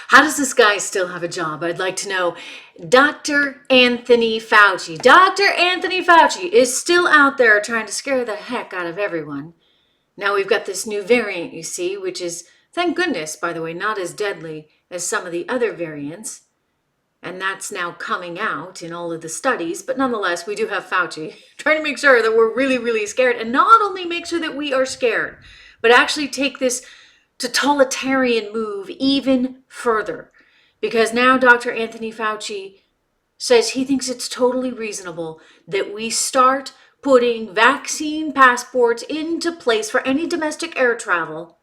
How does this guy still have a job? I'd like to know. Dr. Anthony Fauci. Dr. Anthony Fauci is still out there trying to scare the heck out of everyone. Now we've got this new variant, you see, which is, thank goodness, by the way, not as deadly as some of the other variants. And that's now coming out in all of the studies. But nonetheless, we do have Fauci trying to make sure that we're really, really scared. And not only make sure that we are scared, but actually take this totalitarian move even further. Because now Dr. Anthony Fauci says he thinks it's totally reasonable that we start putting vaccine passports into place for any domestic air travel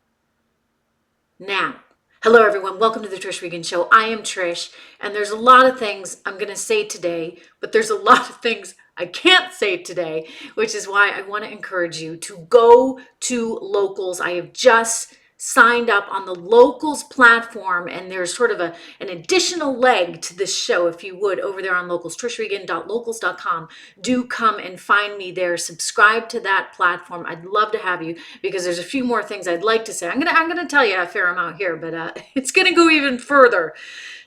now. Hello, everyone. Welcome to the Trish Regan Show. I am Trish, and there's a lot of things I'm going to say today, but there's a lot of things I can't say today, which is why I want to encourage you to go to Locals. I have just signed up on the Locals platform, and there's sort of an additional leg to this show, if you would, over there on Locals, trishregan.locals.com. Do come and find me there. Subscribe to that platform. I'd love to have you because there's a few more things I'd like to say. I'm gonna tell you a fair amount here, but it's gonna go even further,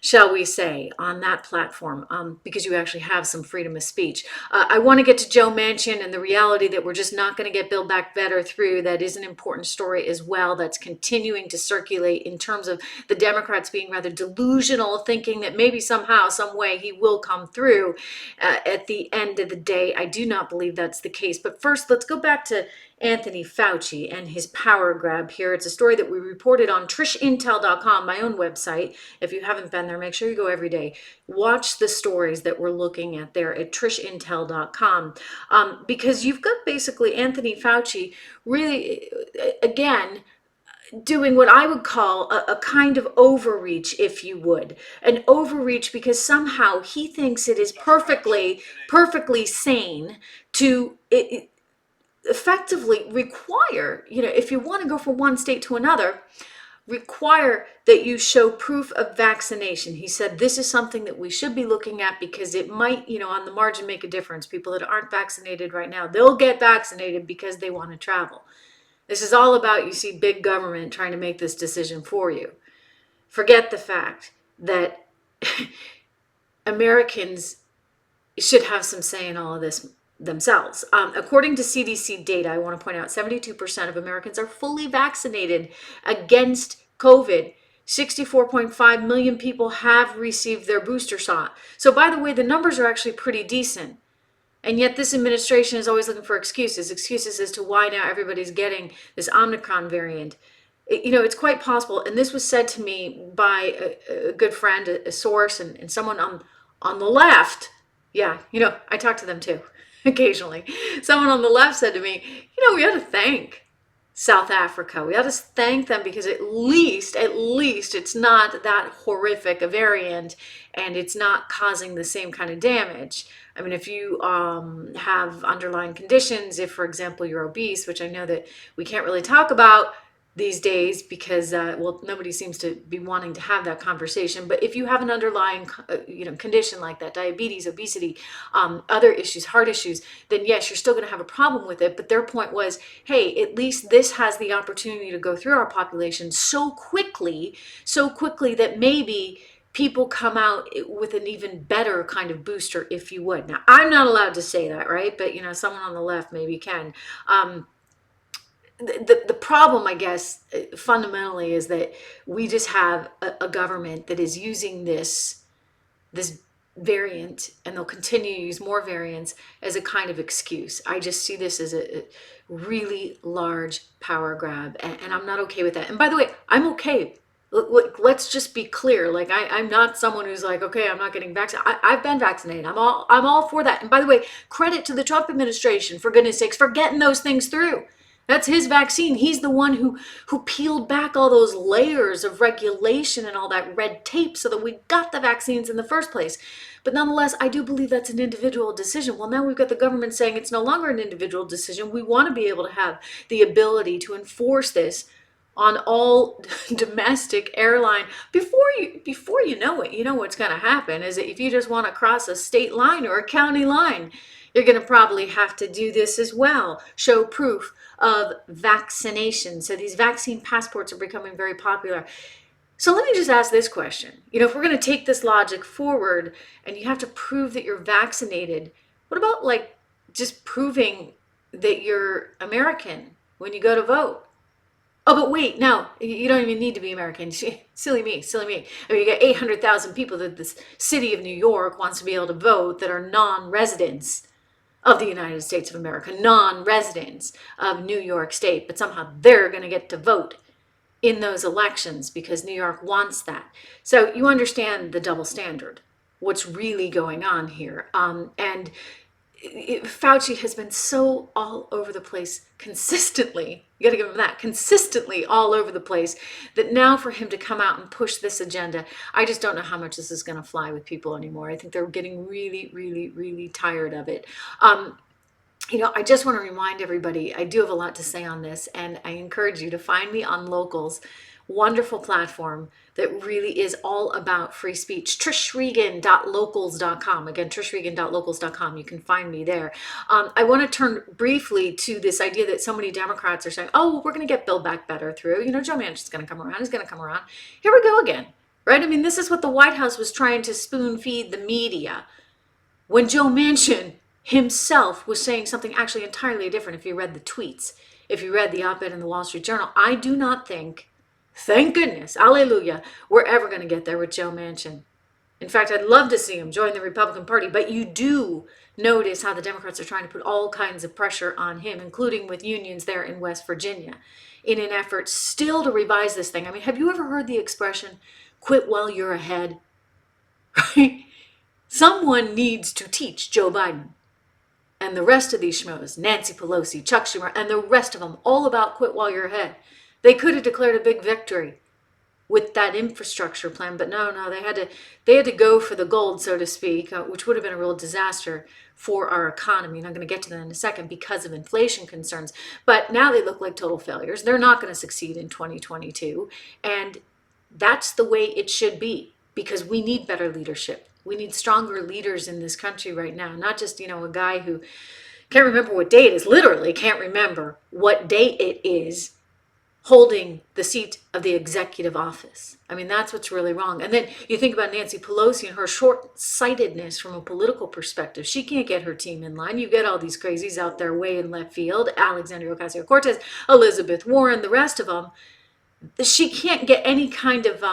shall we say, on that platform, because you actually have some freedom of speech. I want to get to Joe Manchin and the reality that we're just not going to get Build Back Better through. That is an important story as well that's continuing to circulate in terms of the Democrats being rather delusional, thinking that maybe somehow, some way he will come through at the end of the day. I do not believe that's the case. But first, let's go back to Anthony Fauci and his power grab here. It's a story that we reported on trishintel.com, my own website. If you haven't been there, make sure you go every day. Watch the stories that we're looking at there at trishintel.com, because you've got basically Anthony Fauci really, again, doing what I would call a kind of overreach, if you would. An overreach because somehow he thinks it is perfectly sane to effectively require, if you want to go from one state to another, require that you show proof of vaccination. He said this is something that we should be looking at because it might, on the margin make a difference. People that aren't vaccinated right now, they'll get vaccinated because they want to travel. This is all about, you see, big government trying to make this decision for you. Forget the fact that Americans should have some say in all of this themselves. According to CDC data, I want to point out 72% of Americans are fully vaccinated against COVID. 64.5 million people have received their booster shot. So by the way, the numbers are actually pretty decent. And yet this administration is always looking for excuses as to why now everybody's getting this Omicron variant. It's quite possible, and this was said to me by a good friend, a source, and someone on the left. Yeah, I talk to them too, occasionally. Someone on the left said to me, we ought to thank South Africa. We ought to thank them because at least it's not that horrific a variant and it's not causing the same kind of damage. I mean, if you have underlying conditions, if, for example, you're obese, which I know that we can't really talk about these days because, nobody seems to be wanting to have that conversation. But if you have an underlying, condition like that, diabetes, obesity, other issues, heart issues, then yes, you're still going to have a problem with it. But their point was, hey, at least this has the opportunity to go through our population so quickly that maybe people come out with an even better kind of booster, if you would. Now, I'm not allowed to say that, right? But, someone on the left maybe can. The problem, I guess, fundamentally is that we just have a government that is using this variant, and they'll continue to use more variants as a kind of excuse. I just see this as a really large power grab, and I'm not okay with that. And by the way, I'm okay. Let's just be clear. Like I'm not someone who's like, okay, I'm not getting vaccinated. I've been vaccinated. I'm all for that. And by the way, credit to the Trump administration, for goodness sakes, for getting those things through. That's his vaccine. He's the one who peeled back all those layers of regulation and all that red tape so that we got the vaccines in the first place. But nonetheless, I do believe that's an individual decision. Well, now we've got the government saying it's no longer an individual decision. We want to be able to have the ability to enforce this on all domestic airline. Before you know it, what's going to happen is that if you just want to cross a state line or a county line, you're going to probably have to do this as well. Show proof of vaccination. So these vaccine passports are becoming very popular. So let me just ask this question. If we're going to take this logic forward and you have to prove that you're vaccinated, what about just proving that you're American when you go to vote? Oh, but wait, no, you don't even need to be American. Silly me, silly me. I mean, you got 800,000 people that this city of New York wants to be able to vote that are non-residents of the United States of America, non-residents of New York State, but somehow they're going to get to vote in those elections because New York wants that. So you understand the double standard, what's really going on here. And Fauci has been so all over the place consistently. You got to give him that, consistently all over the place, that now for him to come out and push this agenda, I just don't know how much this is going to fly with people anymore. I think they're getting really, really, really tired of it. I just want to remind everybody, I do have a lot to say on this, and I encourage you to find me on Locals, wonderful platform that really is all about free speech. TrishRegan.locals.com. Again, TrishRegan.locals.com. You can find me there. I want to turn briefly to this idea that so many Democrats are saying, oh, we're going to get Build Back Better through. Joe Manchin's going to come around. He's going to come around. Here we go again, right? I mean, this is what the White House was trying to spoon feed the media when Joe Manchin himself was saying something actually entirely different. If you read the tweets, if you read the op-ed in the Wall Street Journal, I do not think, thank goodness, hallelujah, we're ever going to get there with Joe Manchin. In fact, I'd love to see him join the Republican Party, but you do notice how the Democrats are trying to put all kinds of pressure on him, including with unions there in West Virginia, in an effort still to revise this thing. I mean, have you ever heard the expression, quit while you're ahead? Right? Someone needs to teach Joe Biden and the rest of these schmoes, Nancy Pelosi, Chuck Schumer, and the rest of them, all about quit while you're ahead. They could have declared a big victory with that infrastructure plan, but no, they had to go for the gold, so to speak, which would have been a real disaster for our economy. And I'm going to get to that in a second because of inflation concerns. But now they look like total failures. They're not going to succeed in 2022. And that's the way it should be, because we need better leadership. We need stronger leaders in this country right now, not just, a guy who can't remember what day it is, literally can't remember what day it is, holding the seat of the executive office. I mean, that's what's really wrong. And then you think about Nancy Pelosi and her short-sightedness from a political perspective. She can't get her team in line. You get all these crazies out there way in left field, Alexandria Ocasio-Cortez, Elizabeth Warren, the rest of them. She can't get any kind of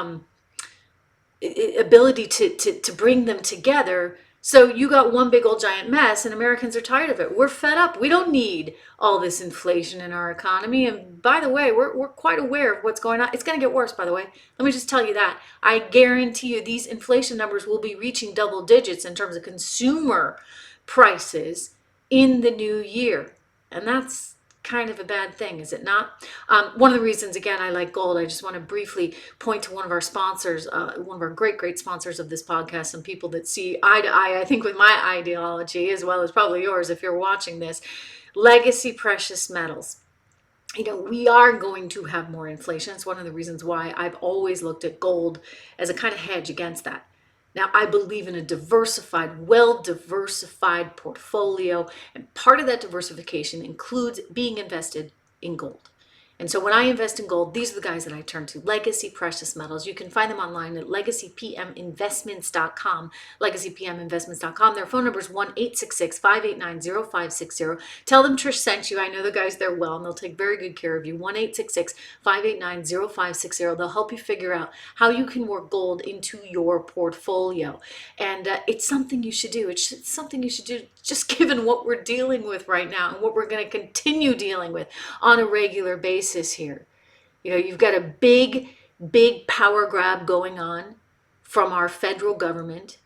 ability to bring them together. So you got one big old giant mess, and Americans are tired of it. We're fed up. We don't need all this inflation in our economy. And by the way, we're quite aware of what's going on. It's going to get worse, by the way. Let me just tell you that. I guarantee you these inflation numbers will be reaching double digits in terms of consumer prices in the new year. And that's kind of a bad thing, is it not? One of the reasons, again, I like gold, I just want to briefly point to one of our sponsors, one of our great sponsors of this podcast, some people that see eye to eye, I think, with my ideology, as well as probably yours if you're watching this. Legacy Precious Metals. We are going to have more inflation. It's one of the reasons why I've always looked at gold as a kind of hedge against that. Now, I believe in a diversified, well-diversified portfolio, and part of that diversification includes being invested in gold. And so when I invest in gold, these are the guys that I turn to, Legacy Precious Metals. You can find them online at legacypminvestments.com, legacypminvestments.com. Their phone number is 1-866-589-0560. Tell them Trish sent you. I know the guys there well, and they'll take very good care of you. 1-866-589-0560. They'll help you figure out how you can work gold into your portfolio. And it's something you should do. It's something you should do just given what we're dealing with right now and what we're going to continue dealing with on a regular basis here. You've got a big power grab going on from our federal government,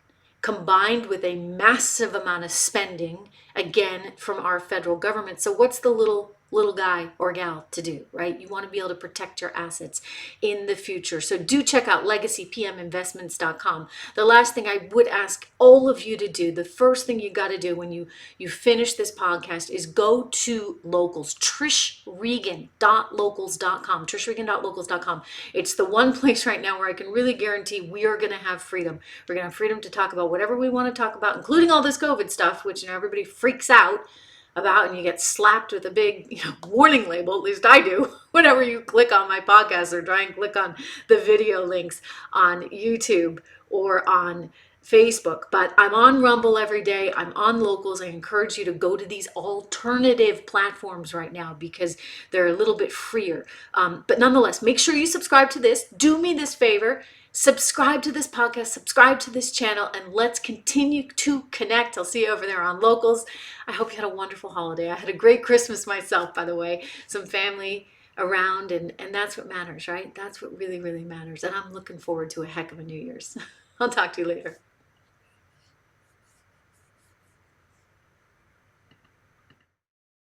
combined with a massive amount of spending, again, from our federal government. So what's the little guy or gal to do, right? You want to be able to protect your assets in the future. So do check out legacypminvestments.com. The last thing I would ask all of you to do, the first thing you got to do when you finish this podcast is go to Locals, trishregan.locals.com, trishregan.locals.com. It's the one place right now where I can really guarantee we are going to have freedom. We're going to have freedom to talk about whatever we want to talk about, including all this COVID stuff, which everybody freaks out. about and you get slapped with a big warning label, at least I do, whenever you click on my podcast or try and click on the video links on YouTube or on Facebook. But I'm on Rumble every day. I'm on Locals. I encourage you to go to these alternative platforms right now because they're a little bit freer. But nonetheless, make sure you subscribe to this. Do me this favor. Subscribe to this podcast, subscribe to this channel, and let's continue to connect. I'll see you over there on Locals. I hope you had a wonderful holiday. I had a great Christmas myself, by the way. Some family around, and that's what matters, right? That's what really, really matters. And I'm looking forward to a heck of a New Year's. I'll talk to you later.